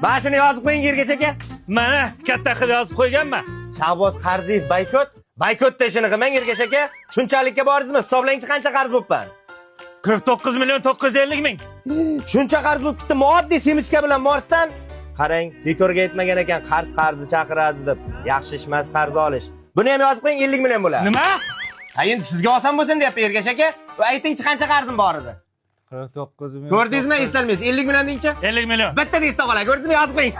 Başini yozib qo'ying Ergash aka. Mana katta qilib yozib qo'yganman. Shahboz Qarziyev baykot. Baykotda ishini qilmang Ergash aka. Shunchalikka boringizmi? Hisoblangchi qancha qarz bo'libman? 49 milyon 950 ming. Shuncha qarz bo'libdi, moddiy semichka bilan borsdan. Qarang, bekorga aytmagan ekan, qarzni chaqiradi deb. Yaxshi ishmas qarz olish. Buni ham yozib qo'ying 50 million bo'ladi. Nima? Ha endi sizga oson bo'lsin deyapti Ergash aka. Va aytingchi qancha qarzim bor edi? 49 milyon. Ko'rdingizmi, estalmaysiz? 50 million dengchi? 50 milyon. Bitta deysiz qoladi. Ko'rdingizmi, yozib qo'ying.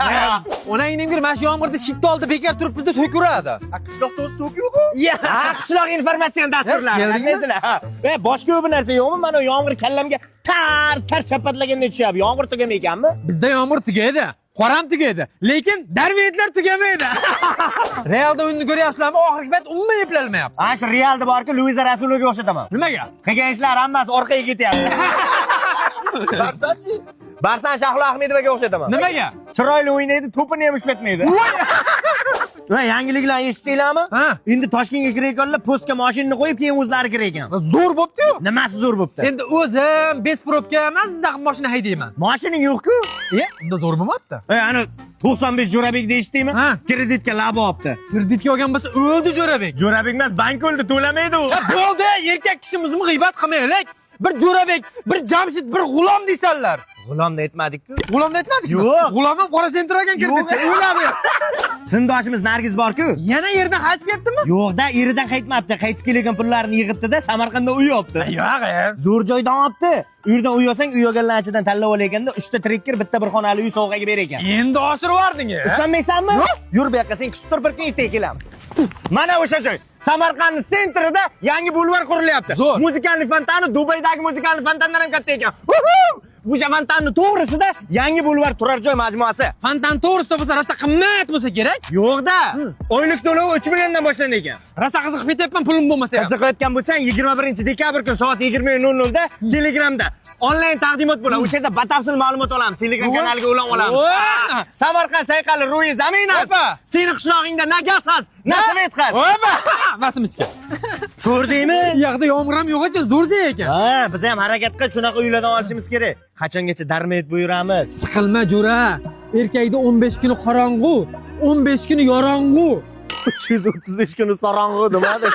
Onangning bir mana shu yomg'irda shitni oldi bekor turibmizda to'kiradi. Qishloqda o'zi to'k yo'q-ku? Ha, qishloq informatsion dasturlari. Bilasizlar? Boshqa bir narsa yo'qmi? Mana yomg'ir kallamga tar shapatlaganda tushyapti. Yomg'ir tugamay ekanmi? Bizda yomg'ir tugaydi, qoram tugaydi, lekin darvedlar tugamaydi. Realda o'yinni ko'ryapsizlarmi? Oxirgi payt umuman eplolmayapti. Ha, shu Realda borku, Luiza Rasulovaga o'xshataman. Nimaga? Qilgan ishlar hammasi orqaga ketyapti. Barsan Shahlo Ahmedovaga o'xshataman. Nimaga? Chiroyli o'ynaydi, to'pini ham ishlatmaydi. Va yangiliklarni eshitdinglarmi? Ha. Endi Toshkentga kirayotganlar postga mashinani qo'yib, keyin o'zlari kirayotgan. Zo'r bo'pti-yu. Nimasi zo'r bo'pti? Endi o'zim bez probka emas, zaqim mashina haydayman. Mashining yo'q-ku. Unda zo'r bo'lmabdi. Ana 95 Jo'rabekni eshitdingmi? Ha. Kreditga lab olibdi. Kreditga olgan bo'lsa o'ldi Jo'rabek. Jo'rabek emas, bank o'ldi, to'lamaydi u. Bo'ldi, erkak kishimizni g'iybat qilmaylik. Bir Jo'rabek, bir Jamshid, bir G'ulom deysanlar. G'ulomni aytmadik-ku. G'ulomni aytmadikmi? Yo'q. G'ulom ham qora sentragan kreditga o'ladi. Sindoshimiz Nargiz bor-ku. Yana yerdan qaytib ketdimi? Yo'q-da, eridan qaytmabdi. Qaytib kelgan pullarini yig'ibdi-da, Samarqandda uy olibdi. Yo'q, Zo'r joydan olibdi. Uydan uy olsang, uy olganlarchidan tanlab olayotganda 3 ta trekker, bitta bir xonali uy sovg'aga ber ekan. Endi oshirvarding. Ishonmaysanmi? Yur bu yoqqa, sen kutib tur, bir kun ertaga kelamiz. Mana o'sha joy. Samarqandning sentrida yangi bulvar qurilyapti. Muzikali fontani Dubaydagi muzikali fontandan ham katta ekan. O'sha fontanning to'g'risida yangi bulvar turar joy majmuasi. Fontan to'g'risida bo'lsa, rosa qimmat bo'lsa kerak. Yo'q-da. Oylik to'lovi 3 milliondan boshlanadi ekan. Rosa qiziqib ketyapman, pulim bo'lmasa ham. Qiziqayotgan bo'lsang 21-dekabr kuni soat 20:00 da Telegramda onlayn taqdimot bo'ladi. O'sha yerda batafsil ma'lumot olamiz. Telegram kanaliga ulan olamiz. Samarqand sayqali Ruiy Zaminov. Seni qishlog'ingda nagasaz, nasvetqaz. Opa! Masimichka. Ko'rdingmi? Bu yoqda yomg'ir ham yo'q ekan, zo'r joy ekan. Ha, biz ham harakat qilib shunaqa uylardan olishimiz kerak. Qachongacha darmid buyuramiz? Siqilma jo'ra. Erkakda 15 kuni qorong'u, 15 kuni yorong'u. 335 kuni sorong'u demadi.